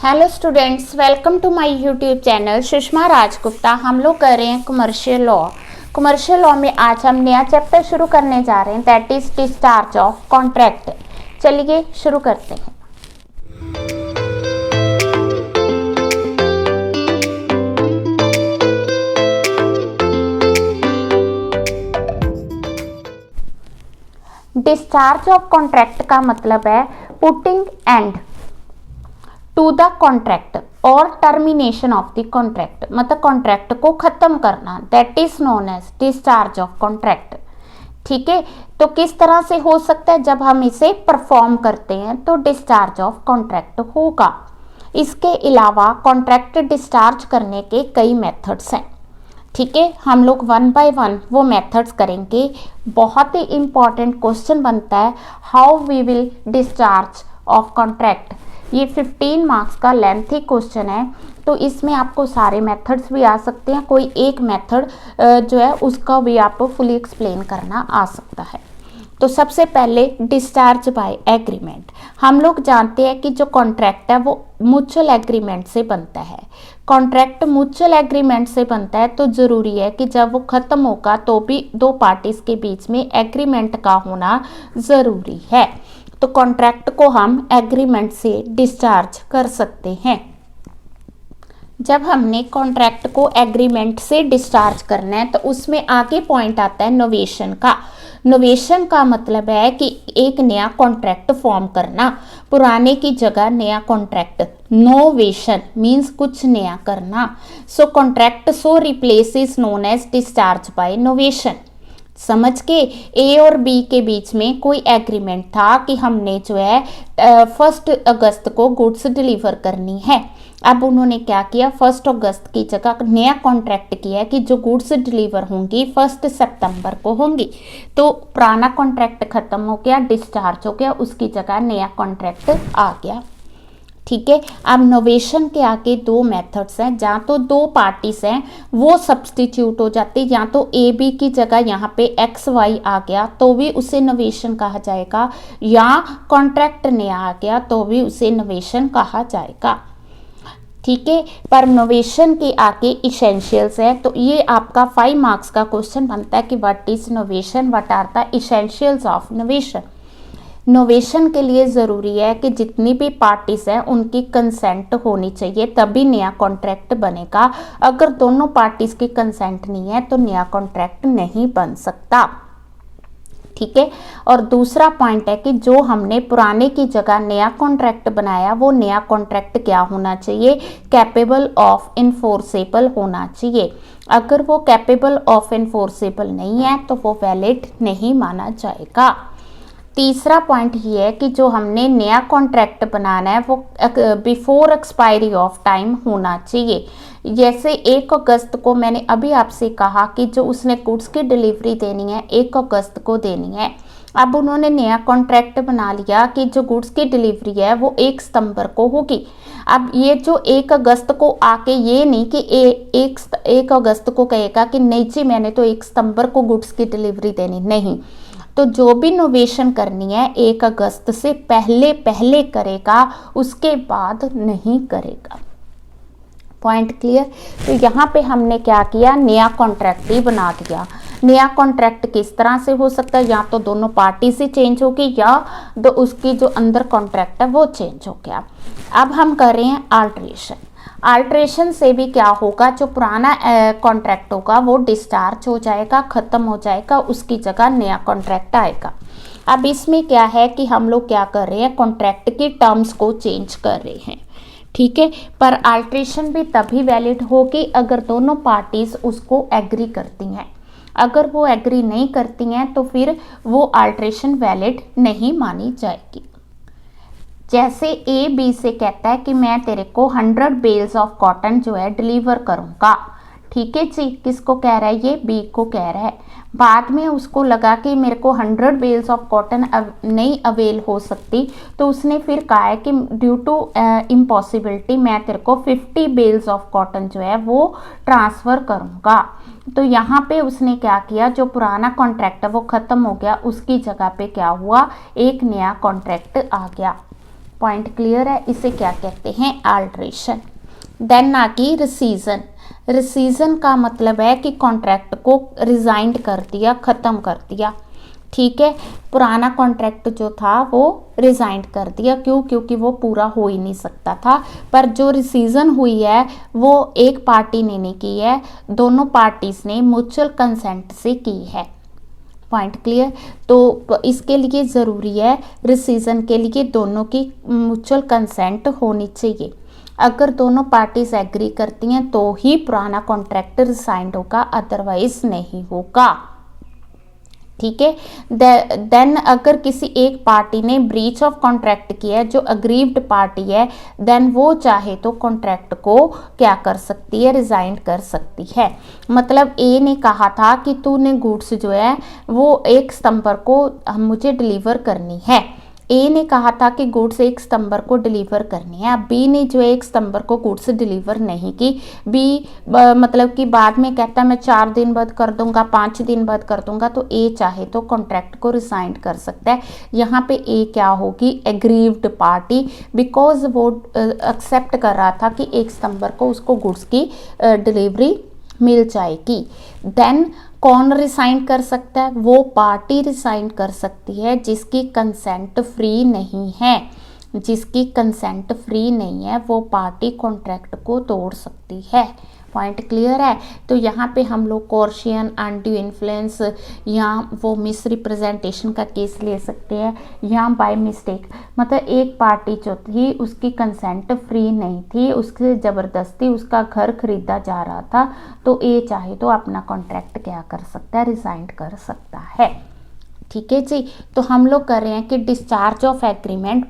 Hello students, welcome to my YouTube channel Sushma Rajgupta. हम लोग कर रहे हैं कमर्शियल लॉ। कमर्शियल लॉ में आज हम नया चैप्टर शुरू करने जा रहे हैं, that is discharge of contract. चलिए शुरू करते हैं। डिस्चार्ज ऑफ कॉन्ट्रैक्ट का मतलब है putting end to the contract और टर्मिनेशन ऑफ द कॉन्ट्रैक्ट, मतलब कॉन्ट्रैक्ट को खत्म करना, that is known as discharge of contract. ठीक है, तो किस तरह से हो सकता है? जब हम इसे परफॉर्म करते हैं तो डिस्चार्ज ऑफ कॉन्ट्रैक्ट होगा। इसके अलावा कॉन्ट्रैक्ट डिस्चार्ज करने के कई मेथड्स हैं। ठीक है, हम लोग वन बाय वन वो मेथड्स करेंगे। बहुत ही इंपॉर्टेंट क्वेश्चन बनता है, how we will discharge of contract. ये 15 मार्क्स का लेंथी क्वेश्चन है, तो इसमें आपको सारे मेथड्स भी आ सकते हैं, कोई एक मेथड जो है उसका भी आपको फुली एक्सप्लेन करना आ सकता है। तो सबसे पहले डिस्चार्ज बाय एग्रीमेंट। हम लोग जानते हैं कि जो कॉन्ट्रैक्ट है वो म्यूचुअल एग्रीमेंट से बनता है। कॉन्ट्रैक्ट म्यूचुअल एग्रीमेंट से बनता है तो ज़रूरी है कि जब वो ख़त्म होगा तो भी दो पार्टीज़ के बीच में एग्रीमेंट का होना ज़रूरी है। तो कॉन्ट्रैक्ट को हम एग्रीमेंट से डिस्चार्ज कर सकते हैं। जब हमने कॉन्ट्रैक्ट को एग्रीमेंट से डिस्चार्ज करना है तो उसमें आगे पॉइंट आता है नोवेशन का। नोवेशन का मतलब है कि एक नया कॉन्ट्रैक्ट फॉर्म करना, पुराने की जगह नया कॉन्ट्रैक्ट। नोवेशन मीन्स कुछ नया करना। So contract so replace is known as discharge by novation. समझ के, ए और बी के बीच में कोई एग्रीमेंट था कि हमने जो है 1 अगस्त को गुड्स डिलीवर करनी है। अब उन्होंने क्या किया, 1 अगस्त की जगह नया कॉन्ट्रैक्ट किया कि जो गुड्स डिलीवर होंगी 1 सितंबर को होंगी। तो पुराना कॉन्ट्रैक्ट खत्म हो गया, डिस्चार्ज हो गया, उसकी जगह नया कॉन्ट्रैक्ट आ गया। ठीक है, अब नोवेशन के आगे दो मेथड्स हैं। जहाँ तो दो पार्टीज हैं वो सब्सटीट्यूट हो जाती, या तो ए बी की जगह यहाँ पे एक्स वाई आ गया तो भी उसे नोवेशन कहा जाएगा, या कॉन्ट्रैक्ट नया आ गया तो भी उसे नोवेशन कहा जाएगा। ठीक है, पर नोवेशन के आगे इसेंशियल्स है, तो ये आपका 5 मार्क्स का क्वेश्चन बनता है कि what is novation, what are the essentials of novation. Novation के लिए ज़रूरी है कि जितनी भी पार्टीज हैं उनकी कंसेंट होनी चाहिए, तभी नया कॉन्ट्रैक्ट बनेगा। अगर दोनों पार्टीज की कंसेंट नहीं है तो नया कॉन्ट्रैक्ट नहीं बन सकता। ठीक है, और दूसरा पॉइंट है कि जो हमने पुराने की जगह नया कॉन्ट्रैक्ट बनाया वो नया कॉन्ट्रैक्ट क्या होना चाहिए, कैपेबल ऑफ इन्फोर्सेबल होना चाहिए। अगर वो कैपेबल ऑफ इन्फोर्सेबल नहीं है तो वो वैलिड नहीं माना जाएगा। तीसरा पॉइंट ये है कि जो हमने नया कॉन्ट्रैक्ट बनाना है वो बिफोर एक्सपायरी ऑफ टाइम होना चाहिए। जैसे 1 अगस्त को मैंने अभी आपसे कहा कि जो उसने गुड्स की डिलीवरी देनी है 1 अगस्त को देनी है। अब उन्होंने नया कॉन्ट्रैक्ट बना लिया कि जो गुड्स की डिलीवरी है वो 1 सितंबर को होगी। अब ये जो 1 अगस्त को आके ये नहीं कि 1 अगस्त को कहेगा कि नहीं जी मैंने तो 1 सितंबर को गुड्स की डिलीवरी देनी, नहीं। तो जो भी नोवेशन करनी है 1 अगस्त से पहले पहले करेगा, उसके बाद नहीं करेगा। Point clear? तो यहाँ पे हमने क्या किया, नया कॉन्ट्रैक्ट ही बना दिया। नया कॉन्ट्रैक्ट किस तरह से हो सकता है, या तो दोनों पार्टी से चेंज होगी या तो उसकी जो अंदर कॉन्ट्रैक्ट है वो चेंज हो गया। अब हम कर रहे हैं अल्ट्रेशन। अल्ट्रेशन से भी क्या होगा, जो पुराना कॉन्ट्रैक्ट होगा वो डिस्चार्ज हो जाएगा, ख़त्म हो जाएगा, उसकी जगह नया कॉन्ट्रैक्ट आएगा। अब इसमें क्या है कि हम लोग क्या कर रहे हैं, कॉन्ट्रैक्ट की टर्म्स को चेंज कर रहे हैं। ठीक है, पर अल्ट्रेशन भी तभी वैलिड होगी अगर दोनों पार्टीज उसको एग्री करती हैं। अगर वो एग्री नहीं करती हैं तो फिर वो अल्ट्रेशन वैलिड नहीं मानी जाएगी। जैसे ए बी से कहता है कि मैं तेरे को 100 बेल्स ऑफ कॉटन जो है डिलीवर करूँगा। ठीक है जी, किसको कह रहा है, ये बी को कह रहा है। बाद में उसको लगा कि मेरे को 100 बेल्स ऑफ कॉटन नहीं अवेल हो सकती, तो उसने फिर कहा है कि ड्यू टू इम्पॉसिबिलिटी मैं तेरे को 50 बेल्स ऑफ कॉटन जो है वो ट्रांसफ़र करूँगा। तो यहाँ पे उसने क्या किया, जो पुराना कॉन्ट्रैक्ट है वो ख़त्म हो गया, उसकी जगह पे क्या हुआ, एक नया कॉन्ट्रैक्ट आ गया। पॉइंट क्लियर है? इसे क्या कहते हैं? अल्ट्रेशन। देन आगे रिसीजन। रिसीजन का मतलब है कि कॉन्ट्रैक्ट को रिजाइंड कर दिया, ख़त्म कर दिया। ठीक है, पुराना कॉन्ट्रैक्ट जो था वो रिजाइंड कर दिया। क्यों? क्योंकि वो पूरा हो ही नहीं सकता था। पर जो रिसीजन हुई है वो एक पार्टी ने नहीं की है, दोनों पार्टीज ने म्यूचुअल कंसेंट से की है। Point clear? तो इसके लिए ज़रूरी है, रिसीजन के लिए दोनों की म्यूचुअल कंसेंट होनी चाहिए। अगर दोनों पार्टीज एग्री करती हैं तो ही पुराना कॉन्ट्रैक्ट रिसाइंड होगा, अदरवाइज नहीं होगा। ठीक है, देन अगर किसी एक पार्टी ने ब्रीच ऑफ कॉन्ट्रैक्ट किया है, जो अग्रीव्ड पार्टी है, देन वो चाहे तो कॉन्ट्रैक्ट को क्या कर सकती है? रिजाइन कर सकती है। मतलब ए ने कहा था कि तूने गुड्स जो है वो 1 सितंबर को मुझे डिलीवर करनी है। ए ने कहा था कि गुड्स 1 सितंबर को डिलीवर करनी है। अब बी ने जो 1 सितंबर को गुड्स डिलीवर नहीं की, बी मतलब कि बाद में कहता है मैं 4 दिन बाद कर दूंगा, 5 दिन बाद कर दूंगा, तो ए चाहे तो कॉन्ट्रैक्ट को रिसाइन कर सकता है। यहाँ पे ए क्या होगी? एग्रीव्ड पार्टी, बिकॉज वो एक्सेप्ट कर रहा था कि 1 सितंबर को उसको गुड्स की डिलीवरी मिल जाएगी। देन कौन रिसाइन कर सकता है? वो पार्टी रिसाइन कर सकती है जिसकी कंसेंट फ्री नहीं है। जिसकी कंसेंट फ्री नहीं है वो पार्टी कॉन्ट्रैक्ट को तोड़ सकती है। पॉइंट क्लियर है? तो यहाँ पे हम लोग कोर्शियन, अनड्यू इन्फ्लुएंस या वो मिस रिप्रेजेंटेशन का केस ले सकते हैं, या बाय मिस्टेक। मतलब एक पार्टी जो थी उसकी कंसेंट फ्री नहीं थी, उससे ज़बरदस्ती उसका घर खरीदा जा रहा था, तो ए चाहे तो अपना कॉन्ट्रैक्ट क्या कर सकता है? रिसाइन कर सकता है। ठीक है जी, तो हम लोग कर रहे हैं कि discharge of agreement,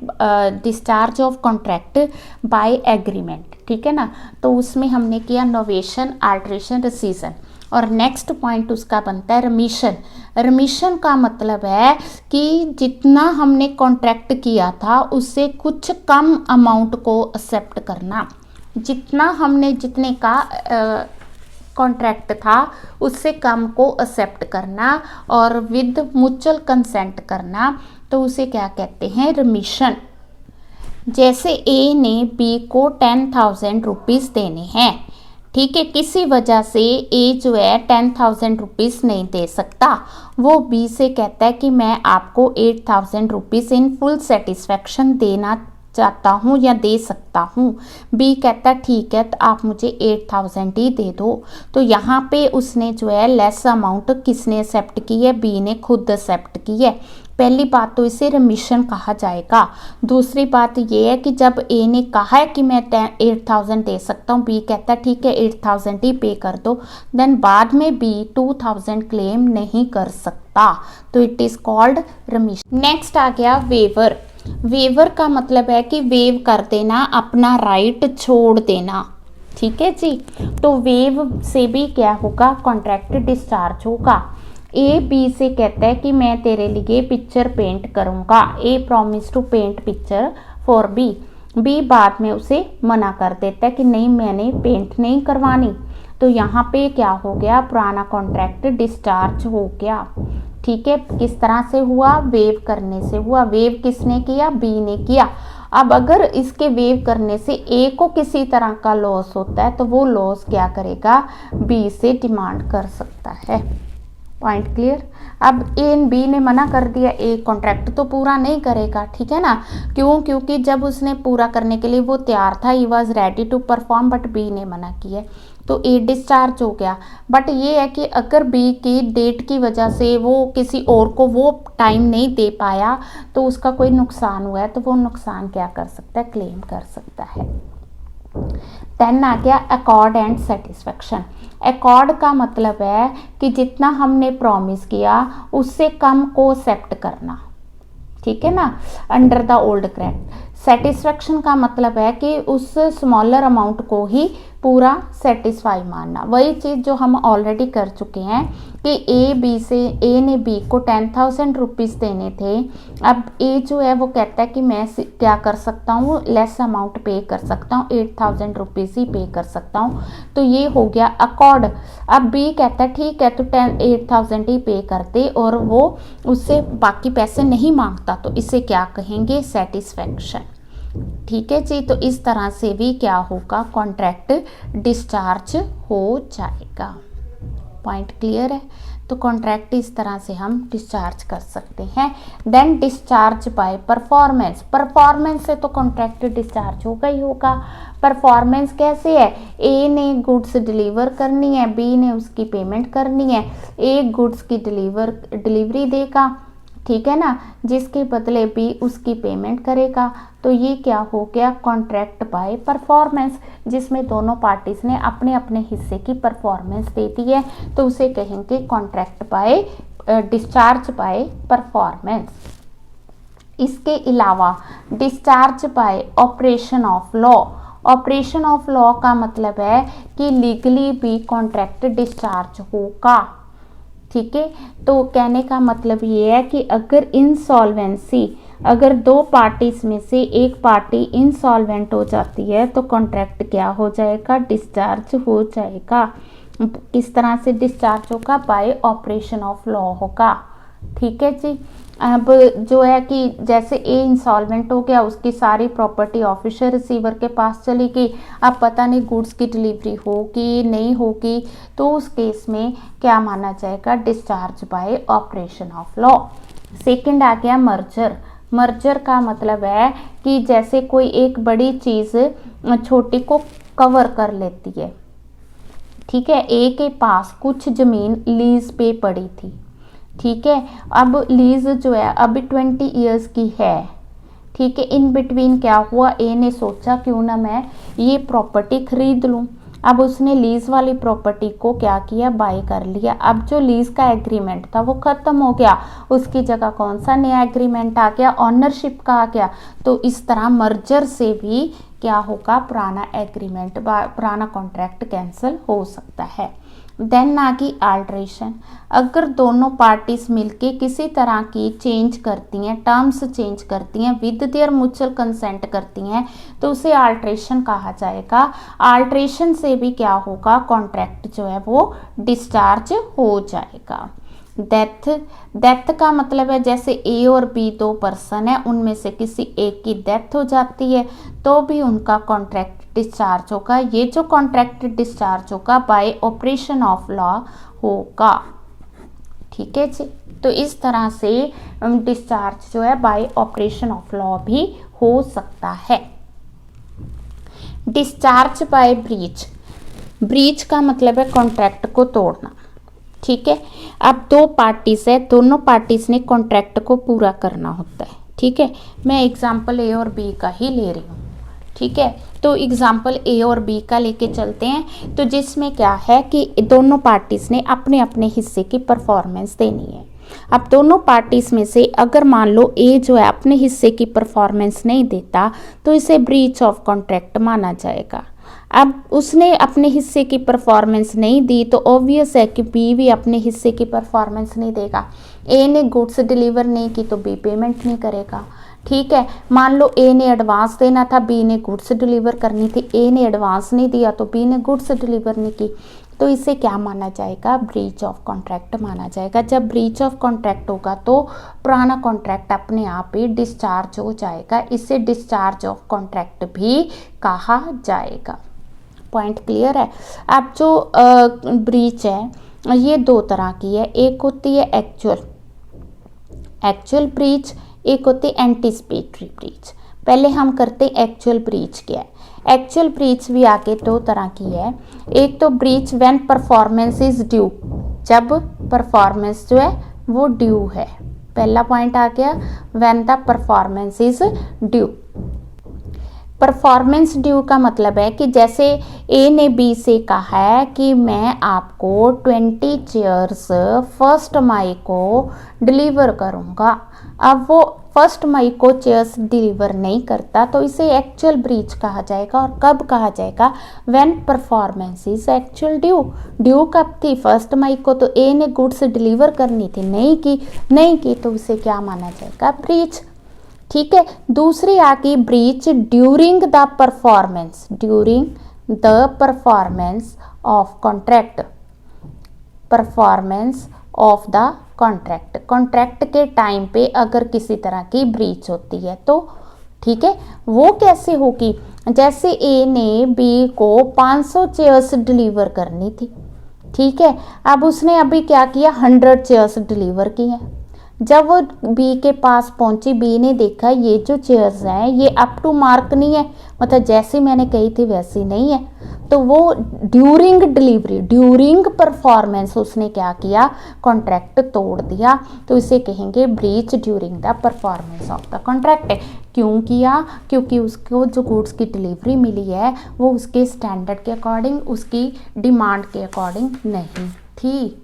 discharge of contract by agreement. ठीक है ना, तो उसमें हमने किया नोवेशन, अल्ट्रेशन, रिसीजन, और नेक्स्ट पॉइंट उसका बनता है रिमिशन। रिमिशन का मतलब है कि जितना हमने कॉन्ट्रैक्ट किया था उससे कुछ कम अमाउंट को एक्सेप्ट करना। जितने का कॉन्ट्रैक्ट था उससे कम को एक्सेप्ट करना और विद म्यूचुअल कंसेंट करना, तो उसे क्या कहते हैं? रिमिशन। जैसे ए ने बी को 10,000 रुपीज़ देने हैं। ठीक है, किसी वजह से ए जो है 10,000 रुपीज़ नहीं दे सकता, वो बी से कहता है कि मैं आपको 8,000 रुपीज़ इन फुल सेटिस्फैक्शन देना चाहता हूँ या दे सकता हूँ। बी कहता ठीक है, तो आप मुझे 8,000 ही दे दो। तो यहाँ पे उसने जो है लेस अमाउंट किसने एक्सेप्ट की है? बी ने खुद एक्सेप्ट की है। पहली बात तो इसे रिमिशन कहा जाएगा। दूसरी बात ये है कि जब ए ने कहा है कि मैं 8,000 दे सकता हूँ, बी कहता ठीक है 8,000 ही पे कर दो, देन बाद में बी 2,000 क्लेम नहीं कर सकता, तो it is called remission. Next आ गया वेवर। वेवर का मतलब है कि वेव कर देना, अपना राइट छोड़ देना। ठीक है जी, तो वेव से भी क्या होगा? कॉन्ट्रैक्ट डिस्चार्ज होगा। ए बी से कहता है कि मैं तेरे लिए पिक्चर पेंट करूँगा। A promise to paint picture for B. B बाद में उसे मना कर देता है कि नहीं, मैंने पेंट नहीं करवानी। तो यहाँ पे क्या हो गया? पुराना कॉन्ट्रैक्ट डिस्चार्ज हो गया। ठीक है, किस तरह से हुआ? वेव करने से हुआ। वेव किसने किया? बी ने किया। अब अगर इसके वेव करने से ए को किसी तरह का लॉस होता है तो वो लॉस क्या करेगा? बी से डिमांड कर सकता है। Point clear? अब ए एंड बी ने मना कर दिया, ए कॉन्ट्रैक्ट तो पूरा नहीं करेगा। ठीक है ना, क्यों? क्योंकि जब उसने पूरा करने के लिए वो तैयार था, he was ready to perform, but B ने मना किया, तो ए डिस्चार्ज हो गया। बट ये है कि अगर बी की डेट की वजह से वो किसी और को वो टाइम नहीं दे पाया तो उसका कोई नुकसान हुआ है, तो वो नुकसान क्या कर सकता है? क्लेम कर सकता है। देन आ गया अकॉर्ड एंड सेटिस्फैक्शन। अकॉर्ड का मतलब है कि जितना हमने प्रॉमिस किया उससे कम को एक्सेप्ट करना। ठीक है ना, under the old contract. Satisfaction का मतलब है कि उस स्मॉलर अमाउंट को ही पूरा सेटिस्फाई मानना। वही चीज़ जो हम ऑलरेडी कर चुके हैं कि ए ने बी को 10,000 रुपीज़ देने थे। अब ए जो है वो कहता है कि मैं क्या कर सकता हूँ? लेस अमाउंट पे कर सकता हूँ, 8,000 रुपीज़ ही पे कर सकता हूँ, तो ये हो गया अकॉर्ड। अब बी कहता है ठीक है तो 8,000 ही पे कर दे, और वो उससे बाकी पैसे नहीं मांगता, तो इसे क्या कहेंगे? सेटिस्फैक्शन। ठीक है जी। तो इस तरह से भी क्या होगा, कॉन्ट्रैक्ट डिस्चार्ज हो जाएगा। पॉइंट क्लियर है। तो कॉन्ट्रैक्ट इस तरह से हम डिस्चार्ज कर सकते हैं। Then discharge by performance, performance से तो कॉन्ट्रैक्ट डिस्चार्ज होगा ही होगा। परफॉर्मेंस कैसे है, ए ने गुड्स डिलीवर करनी है, बी ने उसकी पेमेंट करनी है। ए गुड्स की डिलीवरी देगा, ठीक है ना, जिसके बदले बी उसकी पेमेंट करेगा। तो ये क्या हो गया, कॉन्ट्रैक्ट बाय परफॉर्मेंस, जिसमें दोनों पार्टीज ने अपने अपने हिस्से की परफॉर्मेंस दे दी है, तो उसे कहेंगे contract by discharge by performance. इसके अलावा discharge by operation of law, operation of law का मतलब है कि लीगली भी कॉन्ट्रैक्ट डिस्चार्ज होगा। ठीक है, तो कहने का मतलब ये है कि अगर इंसॉल्वेंसी, अगर दो पार्टीज में से एक पार्टी इंसॉल्वेंट हो जाती है तो कॉन्ट्रैक्ट क्या हो जाएगा, डिस्चार्ज हो जाएगा। किस तरह से डिस्चार्ज होगा, बाय ऑपरेशन ऑफ लॉ होगा। ठीक है जी। अब जो है कि जैसे ए इंसॉल्वेंट हो गया, उसकी सारी प्रॉपर्टी ऑफिशियल रिसीवर के पास चली गई, अब पता नहीं गुड्स की डिलीवरी होगी नहीं होगी, तो उस केस में क्या माना जाएगा, discharge by operation of law. Second आ गया मर्जर। मर्जर का मतलब है कि जैसे कोई एक बड़ी चीज़ छोटी को कवर कर लेती है। ठीक है, ए के पास कुछ ज़मीन लीज पे पड़ी थी, ठीक है, अब लीज जो है अभी 20 ईयर्स की है। ठीक है, इन बिटवीन क्या हुआ, ए ने सोचा क्यों ना मैं ये प्रॉपर्टी खरीद लूँ। अब उसने लीज वाली प्रॉपर्टी को क्या किया, बाय कर लिया। अब जो लीज का एग्रीमेंट था वो ख़त्म हो गया, उसकी जगह कौन सा नया एग्रीमेंट आ गया, ऑनरशिप का आ गया। तो इस तरह मर्जर से भी क्या होगा, पुराना एग्रीमेंट, पुराना कॉन्ट्रैक्ट कैंसिल हो सकता है। देन ना कि अल्ट्रेशन, अगर दोनों पार्टीज मिलके किसी तरह की चेंज करती हैं, टर्म्स चेंज करती हैं, विद देयर म्यूचुअल कंसेंट करती हैं, तो उसे अल्ट्रेशन कहा जाएगा। अल्ट्रेशन से भी क्या होगा, कॉन्ट्रैक्ट जो है वो डिस्चार्ज हो जाएगा। डेथ, डेथ का मतलब है जैसे ए और बी दो पर्सन है, उनमें से किसी एक की डेथ हो जाती है तो भी उनका कॉन्ट्रैक्ट डिस्चार्ज होगा। ये जो कॉन्ट्रैक्ट डिस्चार्ज होगा बाय ऑपरेशन ऑफ लॉ होगा। ठीक है जी। तो इस तरह से डिस्चार्ज जो है बाय ऑपरेशन ऑफ लॉ भी हो सकता है। डिस्चार्ज बाय ब्रीच, ब्रीच का मतलब है कॉन्ट्रैक्ट को तोड़ना। ठीक है, अब दो पार्टीज है, दोनों पार्टीज ने कॉन्ट्रैक्ट को पूरा करना होता है। ठीक है, मैं एग्जांपल ए और बी का ही ले रही हूँ। ठीक है, तो एग्जांपल ए और बी का लेके चलते हैं। तो जिसमें क्या है कि दोनों पार्टीज ने अपने अपने हिस्से की परफॉर्मेंस देनी है। अब दोनों पार्टीज में से अगर मान लो ए जो है अपने हिस्से की परफॉर्मेंस नहीं देता तो इसे ब्रीच ऑफ कॉन्ट्रैक्ट माना जाएगा। अब उसने अपने हिस्से की परफॉर्मेंस नहीं दी तो ऑब्वियस है कि बी भी अपने हिस्से की परफॉर्मेंस नहीं देगा। ए ने गुड्स डिलीवर नहीं की तो बी पेमेंट नहीं करेगा। ठीक है, मान लो ए ने एडवांस देना था, बी ने गुड्स डिलीवर करनी थी, ए ने एडवांस नहीं दिया तो बी ने गुड्स डिलीवर नहीं की, तो इसे क्या माना जाएगा, ब्रीच ऑफ कॉन्ट्रैक्ट माना जाएगा। जब ब्रीच ऑफ कॉन्ट्रैक्ट होगा तो पुराना कॉन्ट्रैक्ट अपने आप ही डिस्चार्ज हो जाएगा, इसे डिस्चार्ज ऑफ कॉन्ट्रैक्ट भी कहा जाएगा। पॉइंट क्लियर है। अब जो ब्रीच है ये दो तरह की है, एक होती है एक्चुअल ब्रीच, एक होती है एंटीसिपेटरी ब्रीच। पहले हम करते हैं एक्चुअल ब्रीच क्या है। एक्चुअल ब्रीच भी आगे दो तरह की है, एक तो breach when performance is due, जब परफॉर्मेंस जो है वो ड्यू है। पहला पॉइंट आ गया, when the performance is due. Performance due का मतलब है कि जैसे ए ने बी से कहा है कि मैं आपको 20 चेयर्स 1 मई को डिलीवर करूंगा, अब वो 1 मई को चेयर्स डिलीवर नहीं करता तो इसे एक्चुअल ब्रीच कहा जाएगा। और कब कहा जाएगा, when performance is actual due. Due कब थी, 1 मई को, तो ए ने गुड्स डिलीवर करनी थी, नहीं की तो उसे क्या माना जाएगा, ब्रीच। ठीक है, दूसरी आ गई breach during the performance, during the performance of contract, performance of the contract, contract के टाइम पे अगर किसी तरह की ब्रीच होती है तो ठीक है, वो कैसे होगी, जैसे ए ने बी को 500 चेयर्स डिलीवर करनी थी, ठीक है, अब उसने अभी क्या किया 100 चेयर्स डिलीवर की हैं। जब वो बी के पास पहुंची, बी ने देखा ये जो चेयर्स हैं ये अप टू मार्क नहीं है, मतलब जैसी मैंने कही थी वैसी नहीं है, तो वो ड्यूरिंग डिलीवरी, ड्यूरिंग परफॉर्मेंस उसने क्या किया, कॉन्ट्रैक्ट तोड़ दिया, तो इसे कहेंगे breach during the performance of the contract. क्यों किया, क्योंकि उसको जो गुड्स की डिलीवरी मिली है वो उसके स्टैंडर्ड के अकॉर्डिंग, उसकी डिमांड के अकॉर्डिंग नहीं थी।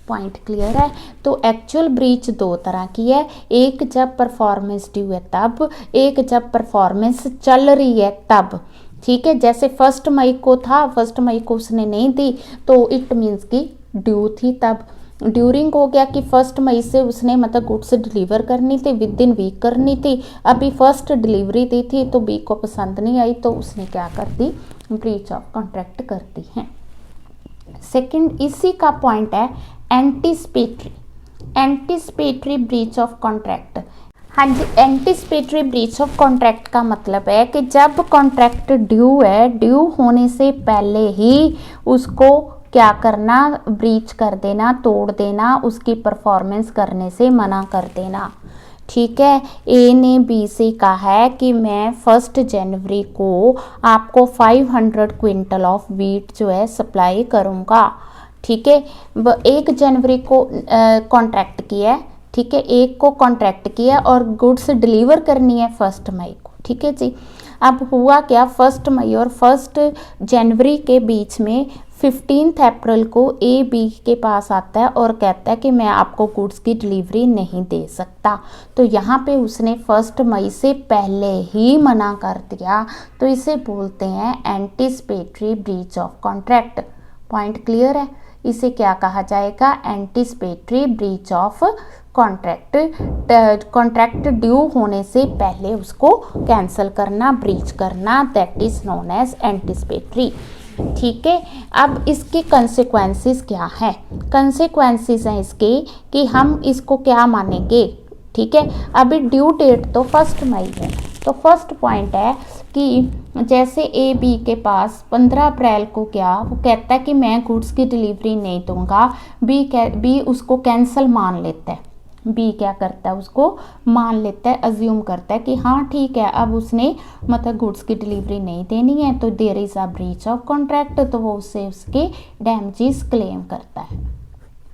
पॉइंट क्लियर है। तो एक्चुअल ब्रीच दो तरह की है, एक जब परफॉर्मेंस ड्यू है तब, एक जब परफॉर्मेंस चल रही है तब, ठीक है। जैसे 1 मई को था, 1 मई को उसने नहीं दी तो इट मीन्स कि ड्यू थी तब। ड्यूरिंग हो गया कि 1 मई से उसने मतलब गुड्स डिलीवर करनी थी, विद इन वीक करनी थी, अभी फर्स्ट डिलीवरी दी थी तो बी को पसंद नहीं आई तो उसने क्या कर दी, ब्रीच ऑफ कॉन्ट्रैक्ट कर दी है। सेकंड इसी का पॉइंट है anticipatory, anticipatory breach of contract. हाँ जी, एंटीसिपेटरी ब्रीच ऑफ कॉन्ट्रैक्ट का मतलब है कि जब कॉन्ट्रैक्ट ड्यू है, ड्यू होने से पहले ही उसको क्या करना, ब्रीच कर देना, तोड़ देना, उसकी परफॉर्मेंस करने से मना कर देना, ठीक है। ए ने बी से कहा है कि मैं 1 जनवरी को आपको 500 क्विंटल ऑफ वीट जो है सप्लाई करूँगा, ठीक है। 1 जनवरी को कॉन्ट्रैक्ट किया है, ठीक है, 1 को कॉन्ट्रैक्ट किया और गुड्स डिलीवर करनी है 1 मई को, ठीक है जी। अब हुआ क्या, 1 मई और 1 जनवरी के बीच में 15 अप्रैल को ए बी के पास आता है और कहता है कि मैं आपको गुड्स की डिलीवरी नहीं दे सकता, तो यहाँ पे उसने 1 मई से पहले ही मना कर दिया, तो इसे बोलते हैं anticipatory breach of contract. Point clear है, इसे क्या कहा जाएगा, anticipatory breach of contract. Contract due होने से पहले उसको कैंसिल करना, ब्रीच करना, that is known as anticipatory, ठीक है। अब इसके कंसिक्वेंसेस क्या है, कंसिक्वेंसेस हैं इसके कि हम इसको क्या मानेंगे, ठीक है। अभी ड्यू डेट तो 1 मई है, तो फर्स्ट पॉइंट है कि जैसे ए बी के पास 15 अप्रैल को क्या वो कहता है कि मैं गुड्स की डिलीवरी नहीं दूंगा, बी उसको कैंसिल मान लेता है, बी क्या करता है उसको मान लेता है, अज्यूम करता है कि हाँ ठीक है अब उसने मतलब गुड्स की डिलीवरी नहीं देनी है, तो there is a breach of contract, तो वो उससे उसके डैमेजेस क्लेम करता है,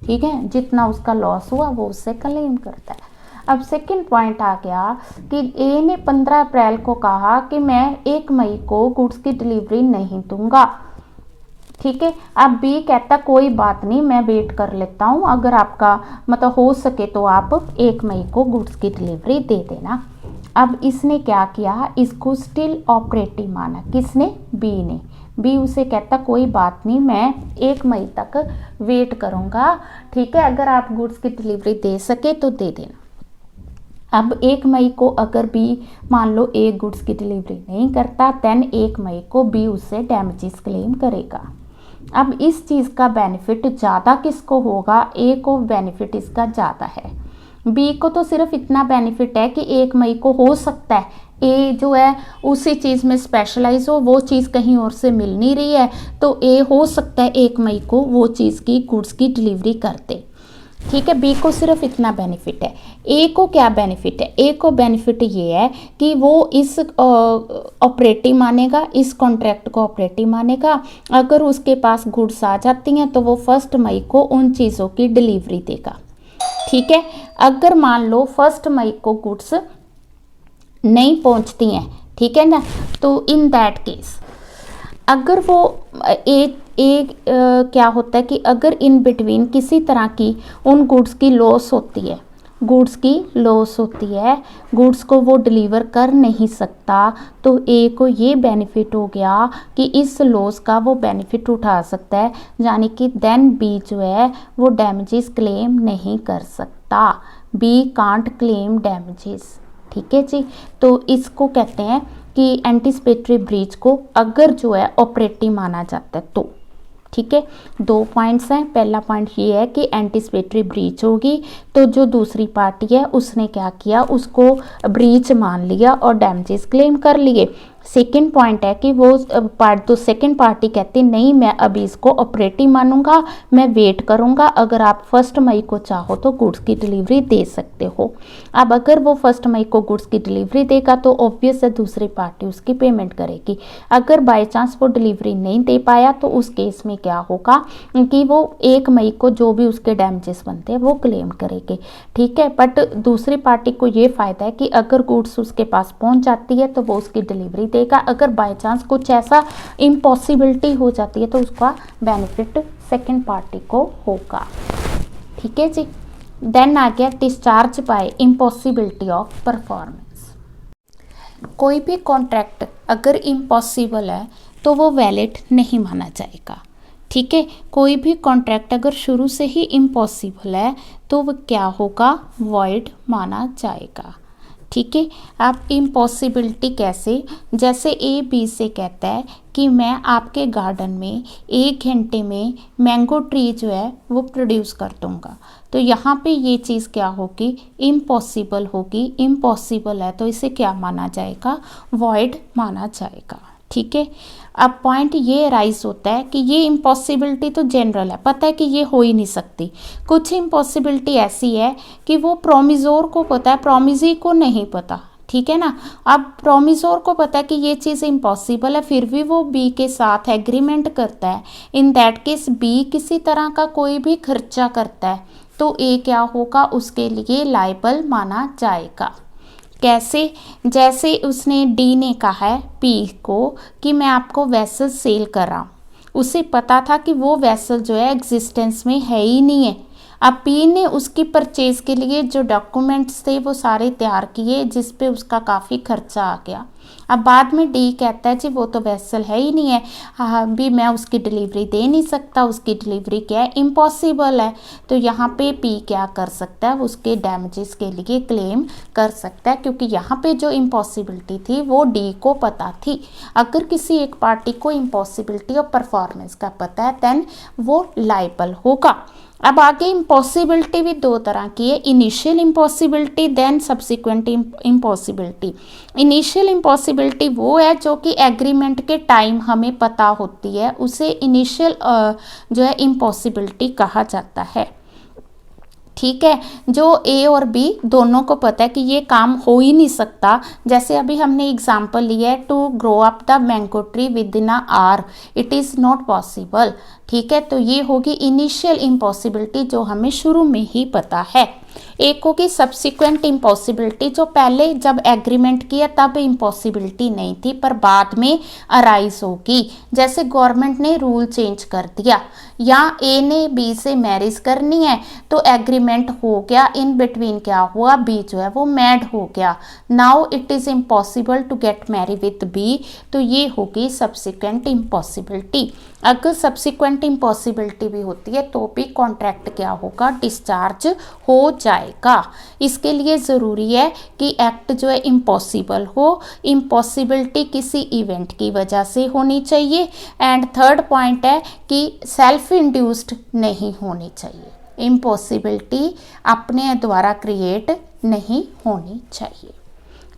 ठीक है, जितना उसका लॉस हुआ वो उससे क्लेम करता है। अब सेकंड पॉइंट आ गया कि ए ने 15 अप्रैल को कहा कि मैं 1 मई को गुड्स की डिलीवरी नहीं दूंगा, ठीक है। अब बी कहता कोई बात नहीं मैं वेट कर लेता हूँ, अगर आपका मतलब हो सके तो आप 1 मई को गुड्स की डिलीवरी दे देना। अब इसने क्या किया, इसको स्टिल ऑपरेटिव माना, किसने, बी ने। बी उसे कहता कोई बात नहीं मैं 1 मई तक वेट करूँगा, ठीक है, अगर आप गुड्स की डिलीवरी दे सके तो दे देना। अब 1 मई को अगर बी मान लो ए गुड्स की डिलीवरी नहीं करता, देन 1 मई को बी उससे डैमेजेस क्लेम करेगा। अब इस चीज़ का बेनिफिट ज़्यादा किसको होगा, ए को बेनिफिट इसका ज़्यादा है। बी को तो सिर्फ इतना बेनिफिट है कि 1 मई को हो सकता है ए जो है उसी चीज़ में स्पेशलाइज हो, वो चीज़ कहीं और से मिल नहीं रही है, तो ए हो सकता है 1 मई को वो चीज़ की गुड्स की डिलीवरी कर दे, ठीक है। बी को सिर्फ इतना बेनिफिट है। ए को क्या बेनिफिट है, ए को बेनिफिट ये है कि वो इस ऑपरेटिव मानेगा, इस कॉन्ट्रैक्ट को ऑपरेटिव मानेगा, अगर उसके पास गुड्स आ जाती हैं तो वो 1 मई को उन चीज़ों की डिलीवरी देगा, ठीक है। अगर मान लो 1 मई को गुड्स नहीं पहुंचती हैं, ठीक है ना, तो इन दैट केस अगर वो क्या होता है कि अगर इन बिटवीन किसी तरह की उन गुड्स की लॉस होती है, गुड्स की लॉस होती है, गुड्स को वो डिलीवर कर नहीं सकता, तो ए को ये बेनिफिट हो गया कि इस लॉस का वो बेनिफिट उठा सकता है, यानी कि देन बी जो है वो डैमेजेस क्लेम नहीं कर सकता, बी कांट क्लेम डैमेजेस, ठीक है जी। तो इसको कहते हैं कि एंटीसिपेटरी ब्रीच को अगर जो है ऑपरेटिव माना जाता है तो, ठीक है, 2 पॉइंट्स हैं। पहला पॉइंट ये है कि एंटीसिपेटरी ब्रीच होगी, तो जो दूसरी पार्टी है उसने क्या किया, उसको ब्रीच मान लिया और डैमेजेस क्लेम कर लिए। सेकेंड पॉइंट है कि वो तो सेकेंड पार्टी कहती नहीं, मैं अभी इसको ऑपरेटिव मानूंगा, मैं वेट करूंगा, अगर आप 1 मई को चाहो तो गुड्स की डिलीवरी दे सकते हो। अब अगर वो 1 मई को गुड्स की डिलीवरी देगा तो ऑब्वियस है दूसरी पार्टी उसकी पेमेंट करेगी। अगर बाय चांस वो डिलीवरी नहीं दे पाया तो उस केस में क्या होगा कि वो 1 मई को जो भी उसके डैमेजेस बनते हैं वो क्लेम करेगी। ठीक है, बट दूसरी पार्टी को ये फ़ायदा है कि अगर गुड्स उसके पास पहुंच जाती है तो वो उसकी डिलीवरी देगा। अगर बाय चांस कुछ ऐसा इम्पॉसिबिलिटी हो जाती है तो उसका बेनिफिट सेकंड पार्टी को होगा। ठीक है जी। देन आ गया discharge by impossibility of performance. कोई भी कॉन्ट्रैक्ट अगर इम्पॉसिबल है तो वो वैलिड नहीं माना जाएगा। ठीक है, कोई भी कॉन्ट्रैक्ट अगर शुरू से ही इम्पॉसिबल है तो वो क्या होगा, वॉइड माना जाएगा। ठीक है, आप इम्पॉसिबिलिटी कैसे, जैसे ए बी से कहता है कि मैं आपके गार्डन में 1 घंटे में मैंगो ट्री जो है वो प्रोड्यूस कर दूंगा, तो यहाँ पे ये चीज़ क्या होगी, इम्पॉसिबल होगी। इम्पॉसिबल है तो इसे क्या माना जाएगा, वॉइड माना जाएगा। ठीक है, अब पॉइंट ये राइज होता है कि ये इम्पॉसिबिलिटी तो जनरल है, पता है कि ये हो ही नहीं सकती। कुछ इम्पॉसिबिलिटी ऐसी है कि वो प्रोमिजोर को पता है, प्रोमिजी को नहीं पता। ठीक है ना, अब प्रोमिजोर को पता है कि ये चीज़ इम्पॉसिबल है, फिर भी वो बी के साथ एग्रीमेंट करता है। इन दैट केस बी किसी तरह का कोई भी खर्चा करता है तो ए क्या होगा, उसके लिए लायबल माना जाएगा। कैसे, जैसे उसने डी ने कहा है पी को कि मैं आपको वेसल सेल कर रहा हूँ, उसे पता था कि वो वेसल जो है एग्जिस्टेंस में है ही नहीं है। अब पी ने उसकी परचेज के लिए जो डॉक्यूमेंट्स थे वो सारे तैयार किए, जिस पे उसका काफ़ी खर्चा आ गया। अब बाद में डी कहता है जी वो तो वेसल है ही नहीं है, भी मैं उसकी डिलीवरी दे नहीं सकता, उसकी डिलीवरी क्या है, इम्पॉसिबल है। तो यहाँ पे पी क्या कर सकता है, उसके डैमेजेस के लिए क्लेम कर सकता है, क्योंकि यहाँ पे जो इम्पॉसिबिलिटी थी वो डी को पता थी। अगर किसी एक पार्टी को इम्पॉसिबिलिटी और परफॉर्मेंस का पता है देन वो लायबल होगा। अब आगे इम्पॉसिबिलिटी भी 2 तरह की है, initial impossibility then subsequent impossibility. Initial impossibility वो है जो कि एग्रीमेंट के टाइम हमें पता होती है, उसे इनिशियल जो है इम्पॉसिबिलिटी कहा जाता है। ठीक है, जो ए और बी दोनों को पता है कि ये काम हो ही नहीं सकता। जैसे अभी हमने एग्जांपल लिया है, to grow up the mango tree within a hour, it is not possible. ठीक है, तो ये होगी इनिशियल इम्पॉसिबिलिटी जो हमें शुरू में ही पता है। एक होगी सब्सिक्वेंट इम्पॉसिबिलिटी, जो पहले जब एग्रीमेंट किया तब इम्पॉसिबिलिटी नहीं थी पर बाद में अराइज होगी। जैसे गवर्नमेंट ने रूल चेंज कर दिया, या ए ने बी से मैरिज करनी है तो एग्रीमेंट हो गया, इन बिटवीन क्या हुआ, बी जो है वो मैड हो गया, now it is impossible to get marry with B, तो ये होगी सब्सिक्वेंट इम्पॉसिबिलिटी। अगर सब्सिक्वेंट इम्पॉसिबिलिटी भी होती है तो भी कॉन्ट्रैक्ट क्या होगा, डिस्चार्ज हो जाएगा। इसके लिए ज़रूरी है कि एक्ट जो है इम्पॉसिबल हो, इम्पॉसिबिलिटी किसी इवेंट की वजह से होनी चाहिए, एंड थर्ड पॉइंट है कि सेल्फ इंड्यूस्ड नहीं होनी चाहिए, इम्पॉसिबिलिटी अपने द्वारा क्रिएट नहीं होनी चाहिए।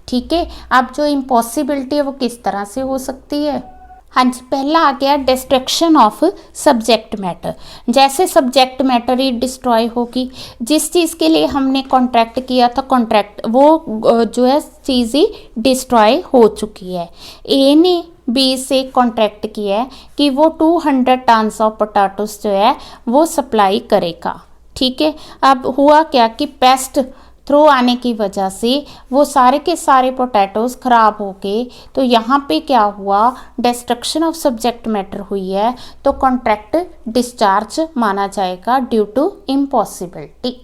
ठीक है, अब जो इम्पॉसिबिलिटी है वो किस तरह से हो सकती है। हाँ जी, पहला आ गया डिस्ट्रक्शन ऑफ सब्जेक्ट मैटर। जैसे सब्जेक्ट मैटर ही डिस्ट्रॉय होगी, जिस चीज़ के लिए हमने कॉन्ट्रैक्ट किया था, कॉन्ट्रैक्ट वो जो है चीज़ ही डिस्ट्रॉय हो चुकी है। ए ने बी से कॉन्ट्रैक्ट किया है कि वो 200 टन्स ऑफ पोटैटोस जो है वो सप्लाई करेगा। ठीक है, अब हुआ क्या कि पेस्ट थ्रो आने की वजह से वो सारे के सारे पोटैटोज ख़राब हो गए, तो यहाँ पे क्या हुआ, डिस्ट्रक्शन ऑफ सब्जेक्ट मैटर हुई है, तो कॉन्ट्रैक्ट डिस्चार्ज माना जाएगा ड्यू टू इम्पॉसिबिलिटी।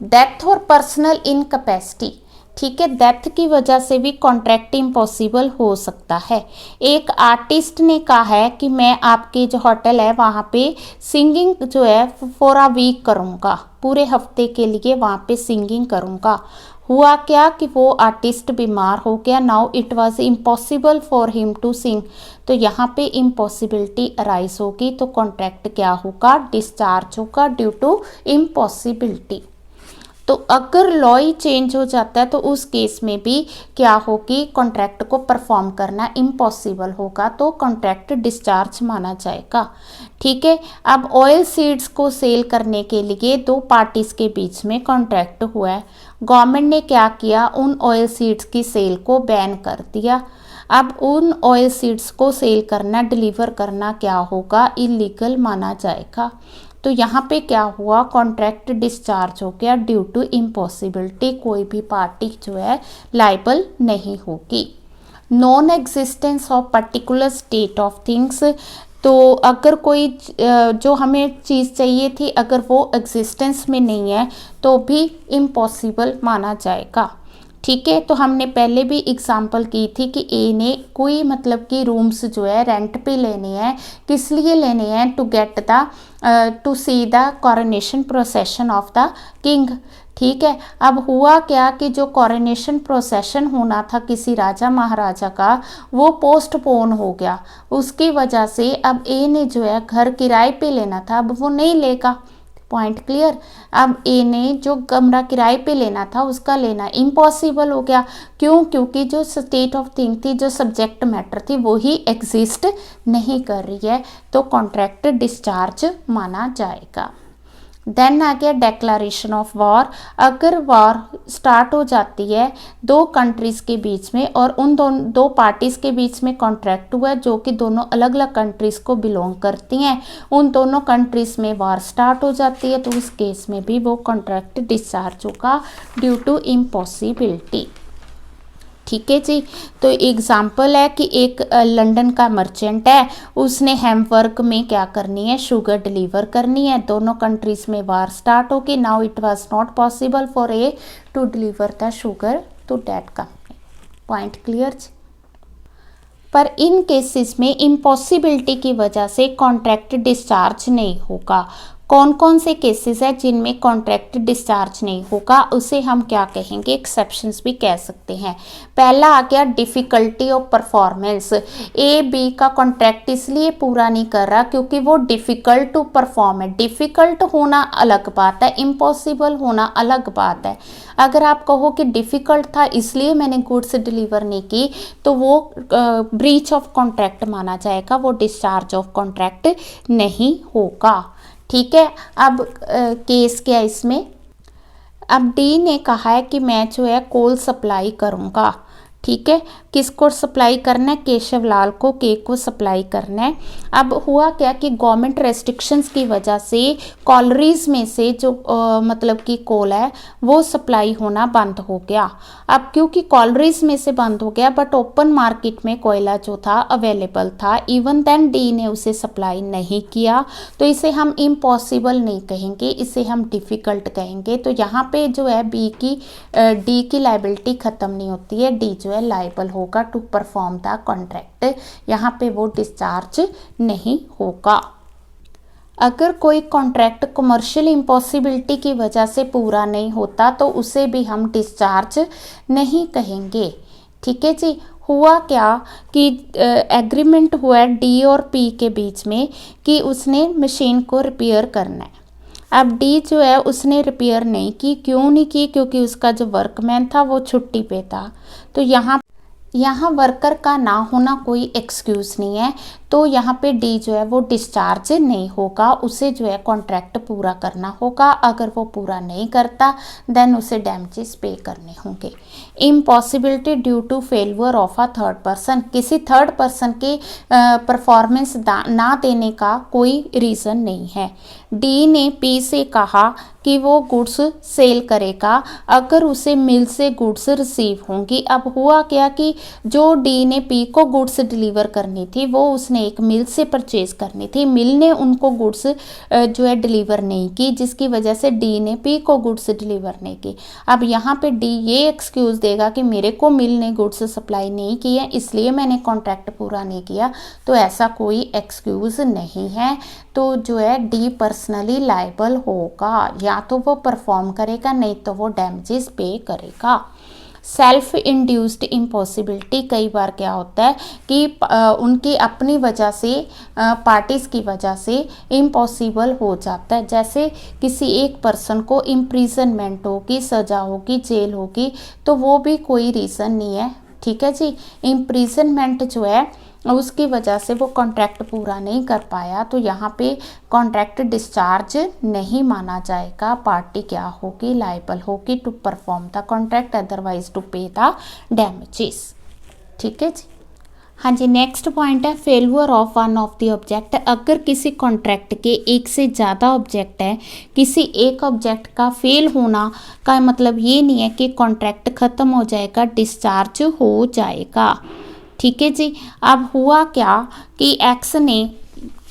डेथ और पर्सनल इनकैपेसिटी, ठीक है, डेथ की वजह से भी कॉन्ट्रैक्ट इम्पॉसिबल हो सकता है। एक आर्टिस्ट ने कहा है कि मैं आपके जो होटल है वहाँ पे सिंगिंग जो है फॉर अ वीक करूँगा, पूरे हफ्ते के लिए वहाँ पे सिंगिंग करूँगा। हुआ क्या कि वो आर्टिस्ट बीमार हो गया, now it was impossible for him to sing, तो यहाँ पे इम्पॉसिबिलिटी अराइज होगी, तो कॉन्ट्रैक्ट क्या होगा, डिस्चार्ज होगा ड्यू टू इम्पॉसिबिलिटी। तो अगर लॉ ही चेंज हो जाता है तो उस केस में भी क्या होगी, कॉन्ट्रैक्ट को परफॉर्म करना इम्पॉसिबल होगा, तो कॉन्ट्रैक्ट डिस्चार्ज माना जाएगा। ठीक है, अब ऑयल सीड्स को सेल करने के लिए दो पार्टीज के बीच में कॉन्ट्रैक्ट हुआ है। गवर्नमेंट ने क्या किया, उन ऑयल सीड्स की सेल को बैन कर दिया। अब उन ऑयल सीड्स को सेल करना, डिलीवर करना क्या होगा, इलीगल माना जाएगा। तो यहाँ पे क्या हुआ, कॉन्ट्रैक्ट डिस्चार्ज हो गया ड्यू टू इम्पॉसिबिलिटी, कोई भी पार्टी जो है लाइबल नहीं होगी। Non existence of particular state of things, तो अगर कोई जो हमें चीज़ चाहिए थी अगर वो एग्जिस्टेंस में नहीं है तो भी इम्पॉसिबल माना जाएगा। ठीक है, तो हमने पहले भी एग्जांपल की थी कि ए ने कोई मतलब कि रूम्स जो है रेंट पे लेने हैं, किस लिए लेने हैं, to get the to see the coronation procession of the king. ठीक है, अब हुआ क्या कि जो कॉरोनेशन प्रोसेशन होना था किसी राजा महाराजा का, वो पोस्टपोन हो गया, उसकी वजह से अब ए ने जो है घर किराए पे लेना था, अब वो नहीं लेगा। Point clear. अब ए ने जो कमरा किराए पे लेना था उसका लेना इम्पॉसिबल हो गया। क्यों? क्योंकि जो स्टेट ऑफ थिंग थी, जो सब्जेक्ट मैटर थी, वो ही एग्जिस्ट नहीं कर रही है, तो कॉन्ट्रैक्ट डिस्चार्ज माना जाएगा। देन आ गया डेक्लारेशन ऑफ वॉर। अगर वॉर स्टार्ट हो जाती है दो कंट्रीज के बीच में और उन दो पार्टीज के बीच में कॉन्ट्रैक्ट हुआ जो कि दोनों अलग अलग कंट्रीज को बिलोंग करती हैं, उन दोनों कंट्रीज में वॉर स्टार्ट हो जाती है, तो उस केस में भी वो कॉन्ट्रैक्ट डिस्चार्ज होगा ड्यू टू इम्पॉसिबिलिटी। ठीक है जी, तो एग्जाम्पल है कि एक लंदन का मर्चेंट है, उसने हैम्बर्ग में क्या करनी है, शुगर डिलीवर करनी है, दोनों कंट्रीज में वार स्टार्ट होगी। Now it was not possible for a to deliver the sugar to that company. Point clear जी। पर इन केसेस में इम्पॉसिबिलिटी की वजह से कॉन्ट्रैक्ट डिस्चार्ज नहीं होगा। कौन कौन से केसेस है जिनमें कॉन्ट्रैक्ट डिस्चार्ज नहीं होगा, उसे हम क्या कहेंगे, एक्सेप्शंस भी कह सकते हैं। पहला आ गया difficulty of performance. A B का कॉन्ट्रैक्ट इसलिए पूरा नहीं कर रहा क्योंकि वो डिफ़िकल्ट टू परफॉर्म है। डिफ़िकल्ट होना अलग बात है, इम्पॉसिबल होना अलग बात है। अगर आप कहो कि डिफ़िकल्ट था इसलिए मैंने गुड्स डिलीवर नहीं की, तो वो ब्रीच ऑफ कॉन्ट्रैक्ट माना जाएगा, वो डिस्चार्ज ऑफ कॉन्ट्रैक्ट नहीं होगा। ठीक है, अब केस क्या इसमें, अब डी ने कहा है कि मैं जो है कोल सप्लाई करूँगा। ठीक है, किसको सप्लाई करना है, केशव लाल को, के को सप्लाई करना है। अब हुआ क्या कि गवर्नमेंट रेस्ट्रिक्शंस की वजह से कॉलरीज में से जो मतलब कि कोल है वो सप्लाई होना बंद हो गया। अब क्योंकि कॉलरीज में से बंद हो गया बट ओपन मार्केट में कोयला जो था अवेलेबल था, इवन देन डी ने उसे सप्लाई नहीं किया, तो इसे हम इम्पॉसिबल नहीं कहेंगे, इसे हम डिफ़िकल्ट कहेंगे। तो यहाँ पे जो है डी की लाइबिलिटी ख़त्म नहीं होती है, डी जो है लाइबल होगा टू परफॉर्म द कॉन्ट्रैक्ट, यहाँ पे वो डिस्चार्ज नहीं होगा। अगर कोई कॉन्ट्रैक्ट कमर्शियल इम्पॉसिबिलिटी की वजह से पूरा नहीं होता तो उसे भी हम डिस्चार्ज नहीं कहेंगे। ठीक है जी, हुआ क्या कि एग्रीमेंट हुआ डी और पी के बीच में कि उसने मशीन को रिपेयर करना है। अब डी जो है उसने रिपेयर नहीं की, क्यों नहीं की, क्योंकि उसका जो वर्कमैन था वो छुट्टी पे था। तो यहाँ वर्कर का ना होना कोई एक्सक्यूज़ नहीं है, तो यहाँ पे डी जो है वो डिस्चार्ज नहीं होगा, उसे जो है कॉन्ट्रैक्ट पूरा करना होगा। अगर वो पूरा नहीं करता देन उसे डैमेजेस पे करने होंगे। Impossibility due to failure of a third person, किसी थर्ड पर्सन के परफॉर्मेंस ना देने का कोई रीज़न नहीं है। डी ने पी से कहा कि वो गुड्स सेल करेगा अगर उसे मिल से गुड्स रिसीव होंगी। अब हुआ क्या कि जो डी ने पी को गुड्स डिलीवर करनी थी वो उसने एक मिल से परचेज करनी थी, मिल ने उनको गुड्स जो है डिलीवर नहीं की, जिसकी वजह से डी ने पी को गुड्स डिलीवर नहीं की। अब यहाँ पे डी ये एक्सक्यूज़ देगा कि मेरे को मिल ने गुड्स सप्लाई नहीं की है इसलिए मैंने कॉन्ट्रैक्ट पूरा नहीं किया, तो ऐसा कोई एक्सक्यूज़ नहीं है। तो जो है डी पर्सनली लायबल होगा, या तो वो परफॉर्म करेगा नहीं तो वो डैमेजेस पे करेगा। सेल्फ इंड्यूस्ड इम्पॉसिबिलिटी, कई बार क्या होता है कि उनकी अपनी वजह से, पार्टीज़ की वजह से इम्पॉसिबल हो जाता है। जैसे किसी एक पर्सन को इम्प्रिजनमेंट होगी, सज़ा होगी, जेल होगी, तो वो भी कोई रीज़न नहीं है, ठीक है जी। इम्प्रिजनमेंट जो है उसकी वजह से वो कॉन्ट्रैक्ट पूरा नहीं कर पाया, तो यहाँ पे कॉन्ट्रैक्ट डिस्चार्ज नहीं माना जाएगा। पार्टी क्या होगी, लायबल होगी to perform the contract otherwise to pay the damages, ठीक है जी। हाँ जी, नेक्स्ट पॉइंट है failure of one of the object. अगर किसी कॉन्ट्रैक्ट के एक से ज़्यादा ऑब्जेक्ट है, किसी एक ऑब्जेक्ट का फेल होना का मतलब ये नहीं है कि कॉन्ट्रैक्ट ख़त्म हो जाएगा, डिस्चार्ज हो जाएगा, ठीक है जी। अब हुआ क्या कि एक्स ने,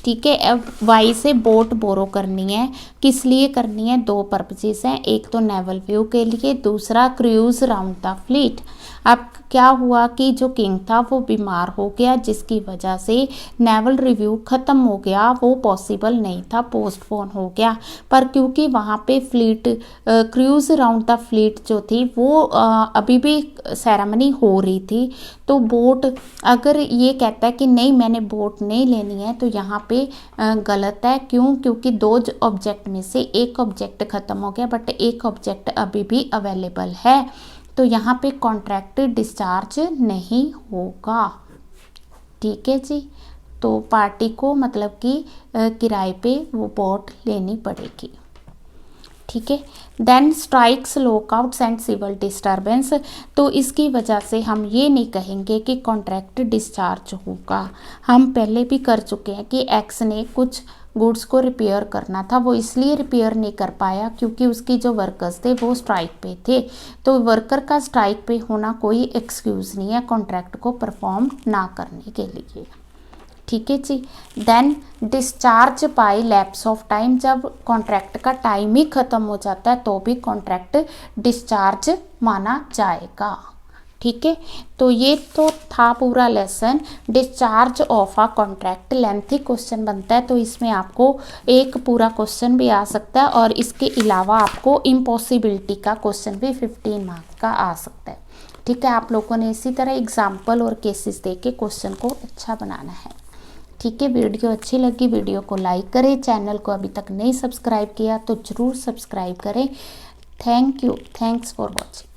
ठीक है, अब वाई से बोट बोरो करनी है, किस लिए करनी है, दो पर्पजेस हैं, एक तो नेवल व्यू के लिए, दूसरा क्रूज राउंड द फ्लीट। अब क्या हुआ कि जो किंग था वो बीमार हो गया, जिसकी वजह से नेवल रिव्यू ख़त्म हो गया, वो पॉसिबल नहीं था, पोस्टपोन हो गया। पर क्योंकि वहाँ पे fleet, cruise round the fleet जो थी वो अभी भी सेरेमनी हो रही थी, तो बोट अगर ये कहता है कि नहीं मैंने बोट नहीं लेनी है, तो यहाँ पे गलत है। क्यों? क्योंकि दो ऑब्जेक्ट में से एक ऑब्जेक्ट ख़त्म हो गया बट एक ऑब्जेक्ट अभी भी अवेलेबल है, तो यहाँ पे कॉन्ट्रैक्ट डिस्चार्ज नहीं होगा, ठीक है जी। तो पार्टी को मतलब कि किराए पे वो बोट लेनी पड़ेगी, ठीक है। Then strikes, lockouts and civil disturbance, तो इसकी वजह से हम ये नहीं कहेंगे कि कॉन्ट्रैक्ट डिस्चार्ज होगा। हम पहले भी कर चुके हैं कि एक्स ने कुछ गुड्स को रिपेयर करना था, वो इसलिए रिपेयर नहीं कर पाया क्योंकि उसकी जो वर्कर्स थे वो स्ट्राइक पे थे, तो वर्कर का स्ट्राइक पे होना कोई एक्सक्यूज़ नहीं है कॉन्ट्रैक्ट को परफॉर्म ना करने के लिए, ठीक है जी। Then discharge by lapse of time, जब कॉन्ट्रैक्ट का टाइम ही ख़त्म हो जाता है तो भी कॉन्ट्रैक्ट डिस्चार्ज माना जाएगा, ठीक है। तो ये तो था पूरा lesson discharge of a contract. Lengthy question बनता है तो इसमें आपको एक पूरा क्वेश्चन भी आ सकता है और इसके अलावा आपको इम्पॉसिबिलिटी का क्वेश्चन भी 15 मार्क्स का आ सकता है, ठीक है। आप लोगों ने इसी तरह एग्जाम्पल और केसेस दे के क्वेश्चन को अच्छा बनाना है, ठीक है। वीडियो अच्छी लगी वीडियो को लाइक करें, चैनल को अभी तक नहीं सब्सक्राइब किया तो ज़रूर सब्सक्राइब करें। Thank you, thanks for watching.